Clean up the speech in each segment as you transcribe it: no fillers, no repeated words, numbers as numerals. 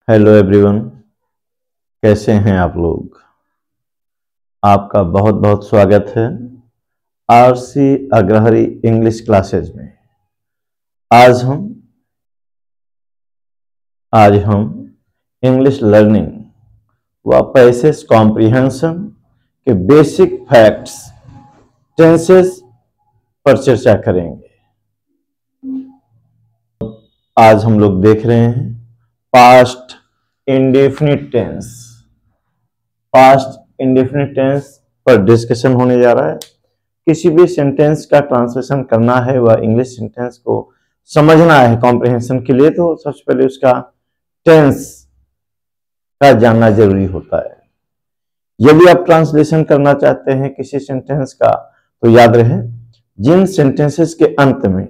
Hello everyone, कैसे हैं आप लोग। आपका बहुत बहुत स्वागत है आरसी अग्रहरी इंग्लिश क्लासेज में। आज हम इंग्लिश लर्निंग व पैसेज कॉम्प्रिहेंशन के बेसिक फैक्ट्स टेंसेस पर चर्चा करेंगे। आज हम लोग देख रहे हैं past indefinite tense. Past indefinite tense पर डिस्कशन होने जा रहा है। किसी भी सेंटेंस का ट्रांसलेशन करना है व इंग्लिश सेंटेंस को समझना है कॉम्प्रिहेंशन के लिए, तो सबसे पहले उसका टेंस का जानना जरूरी होता है। यदि आप ट्रांसलेशन करना चाहते हैं किसी सेंटेंस का, तो याद रहे जिन सेंटेंसेस के अंत में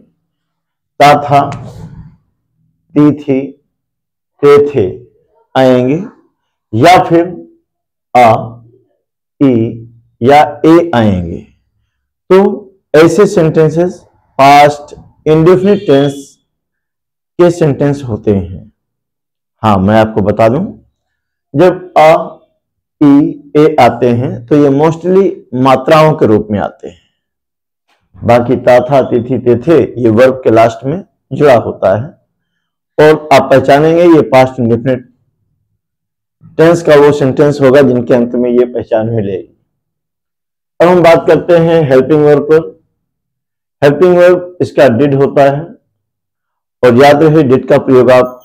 ता था, ती थी, ते थे आएंगे या फिर आ, ई या ए आएंगे, तो ऐसे सेंटेंसेस पास्ट इंडेफिनिट टेंस के सेंटेंस होते हैं। हाँ, मैं आपको बता दूं, जब आ, ई, ए आते हैं तो ये मोस्टली मात्राओं के रूप में आते हैं। बाकी ता था, ती थी, ते थे ये वर्ब के लास्ट में जुड़ा होता है और आप पहचानेंगे ये पास्ट इंडेफिनिट टेंस का वो सेंटेंस होगा जिनके अंत में ये पहचान मिलेगी। अब हम बात करते हैं हेल्पिंग वर्ब पर। हेल्पिंग वर्ब इसका डिड होता है और याद रहे डिड का प्रयोग आप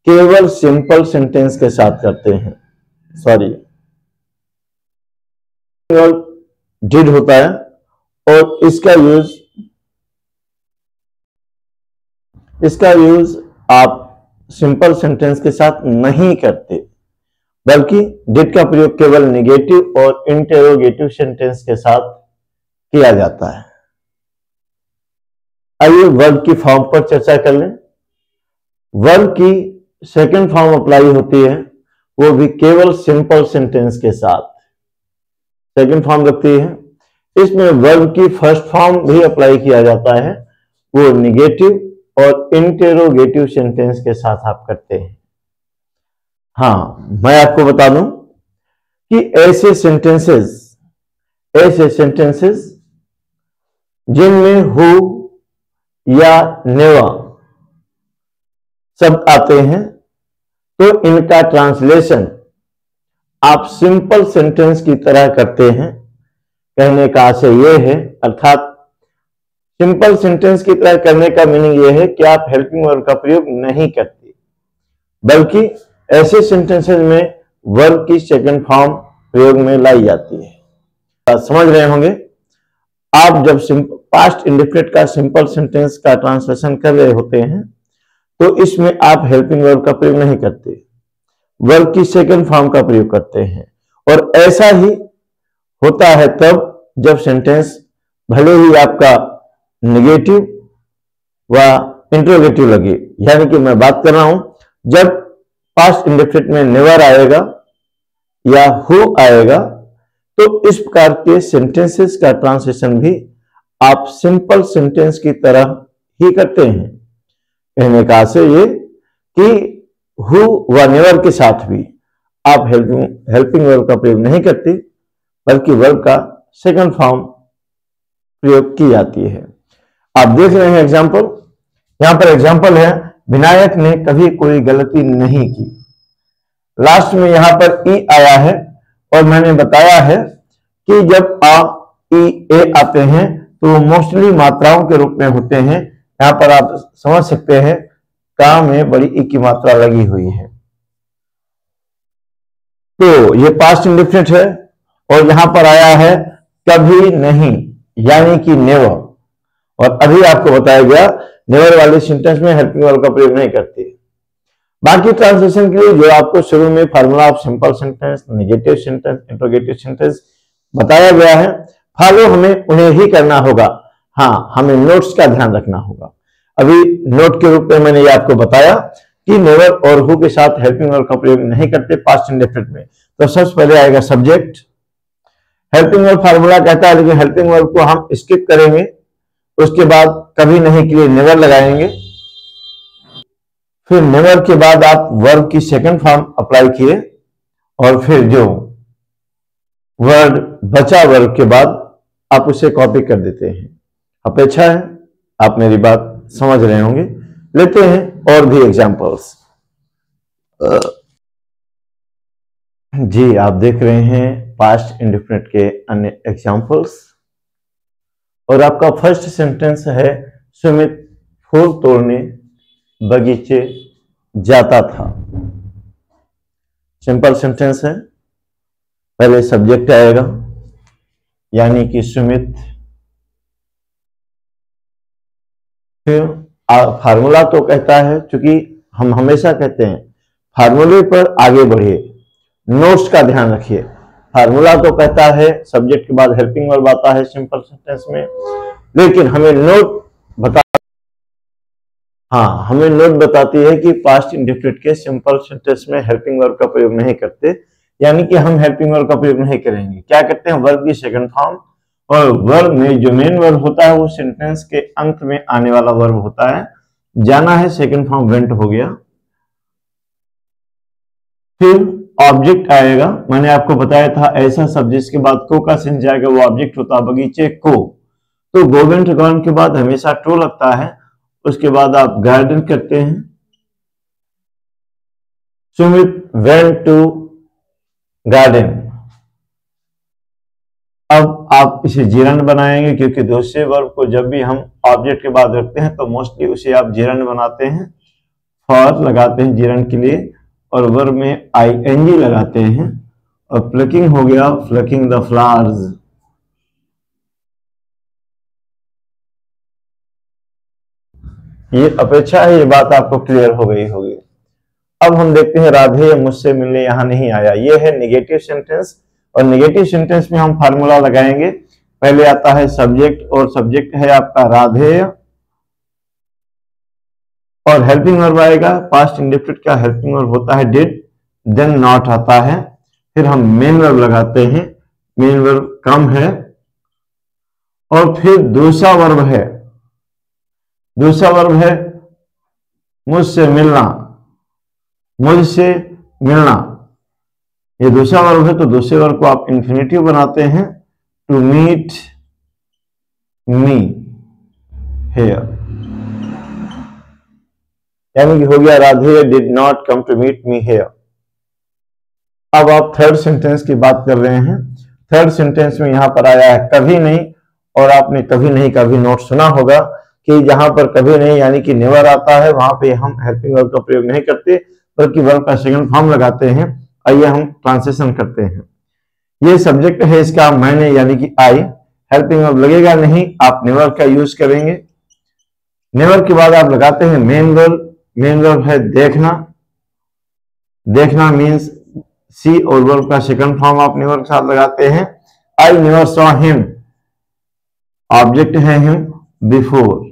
केवल सिंपल सेंटेंस के साथ करते हैं। वर्ब डिड होता है और इसका यूज आप सिंपल सेंटेंस के साथ नहीं करते, बल्कि डिड का प्रयोग केवल नेगेटिव और इंटेरोगेटिव सेंटेंस के साथ किया जाता है। आइए वर्ब की फॉर्म पर चर्चा कर लें। वर्ब की सेकंड फॉर्म अप्लाई होती है, वो भी केवल सिंपल सेंटेंस के साथ सेकंड फॉर्म रखती है। इसमें वर्ब की फर्स्ट फॉर्म भी अप्लाई किया जाता है, वो नेगेटिव और इंटेरोगेटिव सेंटेंस के साथ आप करते हैं। हाँ, मैं आपको बता दूं कि ऐसे सेंटेंसेस जिनमें हु या नेवर शब्द आते हैं, तो इनका ट्रांसलेशन आप सिंपल सेंटेंस की तरह करते हैं। कहने का आशय यह है, अर्थात सिंपल सेंटेंस की तरह करने का मीनिंग यह है कि आप हेल्पिंग वर्ब का प्रयोग नहीं करते, बल्कि ऐसे सेंटेंसेस में वर्ब की सेकंड फॉर्म प्रयोग में लाई जाती है। समझ रहे होंगे, आप जब पास्ट इंडेफिनिट का सिंपल सेंटेंस का ट्रांसलेशन कर रहे होते हैं, तो इसमें आप हेल्पिंग वर्ब का प्रयोग नहीं करते, वर्ब की सेकंड फॉर्म का प्रयोग करते हैं। और ऐसा ही होता है तब जब सेंटेंस भले ही आपका नेगेटिव व इंट्रोगेटिव लगे। यानी कि मैं बात कर रहा हूं, जब पास्ट इंडेफिनिट में नेवर आएगा या हु आएगा, तो इस प्रकार के सेंटेंसेस का ट्रांसलेशन भी आप सिंपल सेंटेंस की तरह ही करते हैं। कहने का आशय ये कि हु व नेवर के साथ भी आप हेल्पिंग वर्ब का प्रयोग नहीं करते, बल्कि वर्ब का सेकंड फॉर्म प्रयोग की जाती है। आप देख रहे हैं एग्जाम्पल, यहां पर एग्जाम्पल है, विनायक ने कभी कोई गलती नहीं की। लास्ट में यहां पर ई आया है और मैंने बताया है कि जब आ, ई, ए आते हैं तो मोस्टली मात्राओं के रूप में होते हैं। यहां पर आप समझ सकते हैं का में बड़ी ई की मात्रा लगी हुई है, तो ये पास्ट इंडेफिनिट है। और यहां पर आया है कभी नहीं, यानी कि नेवर। और अभी आपको बताया गया नेवर वाले सेंटेंस में हेल्पिंग वर्ब का प्रयोग नहीं करते। बाकी ट्रांसलेशन के लिए जो आपको शुरू में formula of simple sentence, negative sentence, interrogative sentence बताया गया है, फॉलो हमें उन्हें ही करना होगा। हाँ, हमें नोट्स का ध्यान रखना होगा। अभी नोट के रूप में मैंने ये आपको बताया कि नेवर और हु के साथ हेल्पिंग वर्ब का प्रयोग नहीं करते पास्ट इंडेफिनिट में। तो सबसे पहले आएगा सब्जेक्ट। हेल्पिंग वर्ब फार्मूला कहता है, लेकिन हेल्पिंग वर्ब को हम स्किप करेंगे, उसके बाद कभी नहीं के लिए नेवर लगाएंगे, फिर नेवर के बाद आप वर्ब की सेकंड फॉर्म अप्लाई किए और फिर जो वर्ड बचा वर्ब के बाद आप उसे कॉपी कर देते हैं। अपेक्षा है आप मेरी बात समझ रहे होंगे। लेते हैं और भी एग्जाम्पल्स। जी आप देख रहे हैं पास्ट इंडेफिनिट के अन्य एग्जाम्पल्स और आपका फर्स्ट सेंटेंस है सुमित फूल तोड़ने बगीचे जाता था। सिंपल सेंटेंस है। पहले सब्जेक्ट आएगा यानी कि सुमित, फिर फार्मूला तो कहता है, क्योंकि हम हमेशा कहते हैं फार्मूले पर आगे बढ़िए, नोट्स का ध्यान रखिए। फार्मूला तो कहता है सब्जेक्ट के बाद हेल्पिंग वर्ब आता है सिंपल सेंटेंस में, लेकिन हमें नोट हमें नोट बताती है कि पास्ट इंडेफिनिट के सिंपल सेंटेंस में हेल्पिंग वर्ब का प्रयोग नहीं करते, यानी कि हम हेल्पिंग वर्ब का प्रयोग नहीं करेंगे। क्या करते हैं, वर्ब की सेकंड फॉर्म, और वर्ब में जो मेन वर्ब होता है वो सेंटेंस के अंत में आने वाला वर्ब होता है। जाना है सेकंड फॉर्म वेंट हो गया। फिर ऑब्जेक्ट आएगा, मैंने आपको बताया था ऐसा शब्द जिसके बाद को का चिन्ह जाएगा वो ऑब्जेक्ट होता है। बगीचे को, तो गो वेंट गॉन के बाद हमेशा टू लगता है। उसके बाद आप गार्डन करते हैं, सुमित वेंट टू गार्डन। अब आप इसे जिरंड बनाएंगे, क्योंकि दूसरे वर्ब को जब भी हम ऑब्जेक्ट के बाद रखते हैं तो मोस्टली उसे आप जिरंड बनाते हैं। फॉर लगाते हैं जिरंड के लिए, और वर्ब में आईएनजी लगाते हैं। और प्लकिंग हो गया प्लकिंग द फ्लावर्स। ये अपेक्षा है ये बात आपको क्लियर हो गई होगी। अब हम देखते हैं राधे मुझसे मिलने यहां नहीं आया। ये है नेगेटिव सेंटेंस, और नेगेटिव सेंटेंस में हम फार्मूला लगाएंगे। पहले आता है सब्जेक्ट, और सब्जेक्ट है आपका राधे, और हेल्पिंग वर्ब आएगा। पास्ट इंडेफिनिट का हेल्पिंग वर्ब होता है डिड, देन नॉट आता है। फिर हम मेन वर्ब लगाते हैं, मेन वर्ब कम है, और फिर दूसरा वर्ब है, दूसरा वर्ब है मुझसे मिलना, मुझसे मिलना। ये दूसरा वर्ब है, तो दूसरे वर्ब को आप इंफिनिटिव बनाते हैं, टू मीट मी हेयर, यानी कि हो गया Radhe did not come to meet me here. अब आप थर्ड सेंटेंस की बात कर रहे हैं। थर्ड सेंटेंस में यहां पर आया है कभी नहीं, और आपने कभी नहीं का भी नोट सुना होगा कि जहां पर कभी नहीं यानी कि नेवर आता है वहां पे हम हेल्पिंग वर्ब का प्रयोग नहीं करते, बल्कि वर्ब का सेकंड फॉर्म लगाते हैं। आइए हम ट्रांसलेशन करते हैं। ये सब्जेक्ट है इसका, मैंने यानी कि आई। हेल्पिंग वर्ब लगेगा नहीं, आप नेवर का यूज करेंगे। नेवर के बाद आप लगाते हैं मेन वर्ब। मेन वर्ब है देखना, देखना मीन्स सी, और वर्ब का सेकंड फॉर्म आप नेवर के साथ लगाते हैं। I never saw him, object है हिम बिफोर।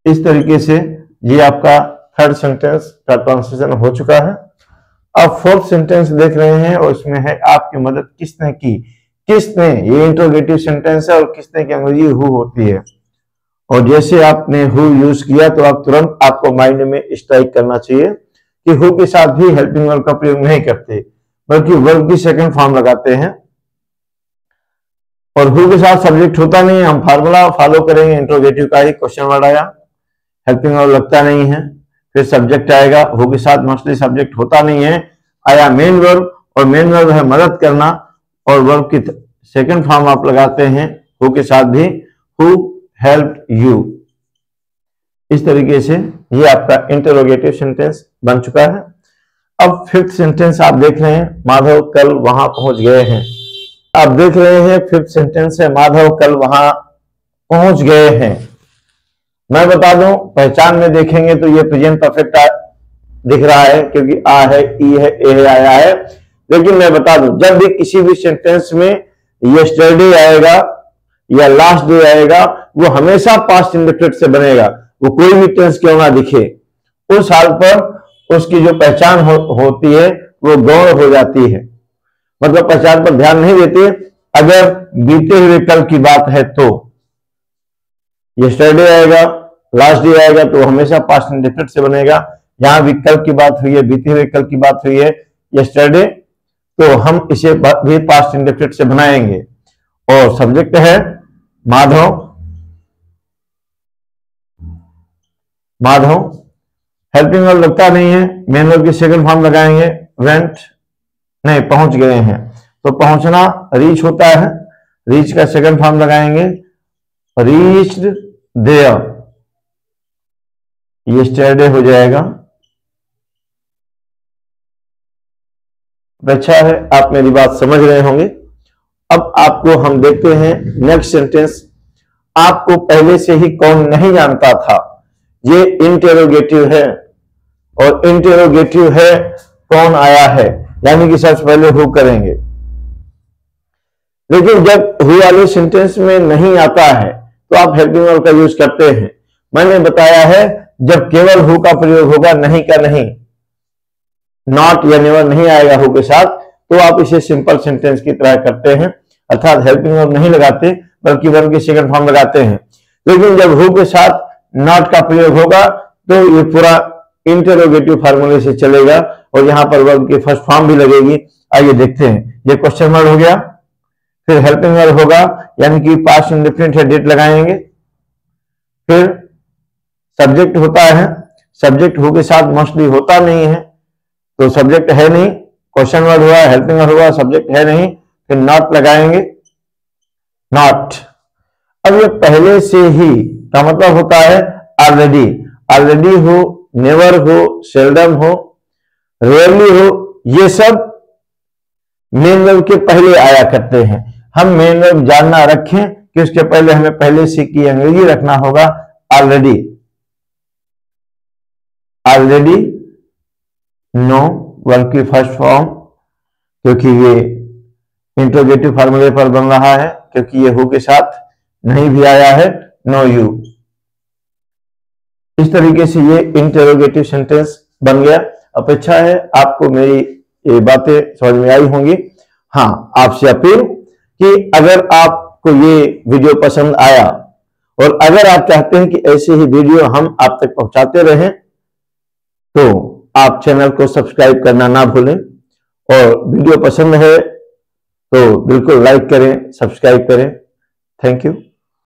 इस तरीके से ये आपका थर्ड सेंटेंस का ट्रांसलेशन हो चुका है। अब फोर्थ सेंटेंस देख रहे हैं, और उसमें है आपकी मदद किसने की। किसने, ये इंट्रोगेटिव सेंटेंस है, और किसने की अंग्रेजी हु होती है। और जैसे आपने हु यूज किया तो आप तुरंत आपको माइंड में स्ट्राइक करना चाहिए कि हु के साथ भी हेल्पिंग वर्ब का प्रयोग नहीं करते, बल्कि वर्ब की सेकंड फॉर्म लगाते हैं। और हु के साथ सब्जेक्ट होता नहीं है, हम फार्मूला फॉलो करेंगे इंट्रोगेटिव का ही। क्वेश्चन वर्ड आया, हेल्पिंग वर्ब लगता नहीं है, फिर सब्जेक्ट आएगा। हु के साथ मोस्टली सब्जेक्ट होता नहीं है, आया मेन वर्ब, और मेन वर्ब है मदद करना, और वर्ब की सेकंड फॉर्म आप लगाते हैं हु के साथ भी, हु हेल्प्ड यू। इस तरीके से ये आपका इंटरोगेटिव सेंटेंस बन चुका है। अब फिफ्थ सेंटेंस आप देख रहे हैं, माधव कल वहां पहुंच गए हैं। आप देख रहे हैं फिफ्थ सेंटेंस है माधव कल वहां पहुंच गए हैं। मैं बता दूं, पहचान में देखेंगे तो ये प्रेजेंट परफेक्ट दिख रहा है, क्योंकि आ है, ई है, ए है, आया है। लेकिन मैं बता दूं, जब भी किसी भी सेंटेंस में यस्टरडे आएगा या लास्ट डे आएगा, वो हमेशा पास्ट इंडेफिनिट से बनेगा। वो कोई भी टेंस क्यों ना दिखे, उस हाल पर उसकी जो पहचान होती है वो गौण हो जाती है, मतलब पहचान पर ध्यान नहीं देते। अगर बीते हुए कल की बात है तो यस्टरडे आएगा, लास्ट डे आएगा तो हमेशा पास्ट इंडेफिनिट से बनेगा। यहां विकल्प की बात हुई है, बीते हुए कल की बात हुई है, यस्टरडे, तो हम इसे भी पास्ट इंडेफिनिट से बनाएंगे। और सब्जेक्ट है माधव, माधव। हेल्पिंग वर्ब लगता नहीं है, मेन वर्ब की सेकंड फॉर्म लगाएंगे, वेंट, नहीं पहुंच गए हैं, तो पहुंचना रीच होता है, रीच का सेकंड फॉर्म लगाएंगे, रीच्ड देयर, यस्टरडे हो जाएगा। अच्छा है, आप मेरी बात समझ रहे होंगे। अब आपको हम देखते हैं नेक्स्ट सेंटेंस। आपको पहले से ही कौन नहीं जानता था, ये इंटेरोगेटिव है, और इंटेरोगेटिव है कौन आया है, यानी कि सबसे पहले हु करेंगे। लेकिन जब हु वाले सेंटेंस में नहीं आता है तो आप हेल्पिंग वर्ब का यूज करते हैं। मैंने बताया है जब केवल हु का प्रयोग होगा, नहीं का नहीं, नॉट या नेवर नहीं आएगा हु के साथ, तो आप इसे सिंपल सेंटेंस की तरह करते हैं, अर्थात हेल्पिंग वर्ब नहीं लगाते बल्कि वर्ब की सेकंड फॉर्म लगाते हैं। लेकिन जब हु के साथ नॉट का प्रयोग होगा तो ये पूरा इंटेरोगेटिव फार्मूले से चलेगा और यहां पर वर्ब की फर्स्ट फॉर्म भी लगेगी। आइए देखते हैं, ये क्वेश्चन मार्क हो गया, फिर हेल्पिंग वर्ब होगा यानी कि पास्ट इंडेफिनिट है, डेट लगाएंगे, फिर सब्जेक्ट होता है, सब्जेक्ट हु के साथ मोस्टली होता नहीं है तो सब्जेक्ट है नहीं, क्वेश्चन वर्ड हुआ, हेल्पिंग वर्ब हुआ, सब्जेक्ट है नहीं, फिर नॉट लगाएंगे, नॉट। अब ये पहले से ही का मतलब होता है ऑलरेडी, ऑलरेडी हो, नेवर हो, सेल्डम हो, रेयरली हो, ये सब मेन वर्ब के पहले आया करते हैं। हम मेन वर्ब जानना रखें कि उसके पहले हमें पहले से की अंग्रेजी रखना होगा ऑलरेडी, ऑलरेडी नो वर्ब की फर्स्ट फॉर्म, क्योंकि ये इंट्रोगेटिव फार्मूले पर बन रहा है, क्योंकि ये हु के साथ नहीं भी आया है, नो यू। इस तरीके से ये इंटेरोगेटिव सेंटेंस बन गया। अपेक्षा है आपको मेरी ये बातें समझ में आई होंगी। हाँ, आपसे अपील कि अगर आपको ये वीडियो पसंद आया और अगर आप चाहते हैं कि ऐसे ही वीडियो हम आप तक पहुंचाते रहें तो आप चैनल को सब्सक्राइब करना ना भूलें, और वीडियो पसंद है तो बिल्कुल लाइक करें, सब्सक्राइब करें। Thank you.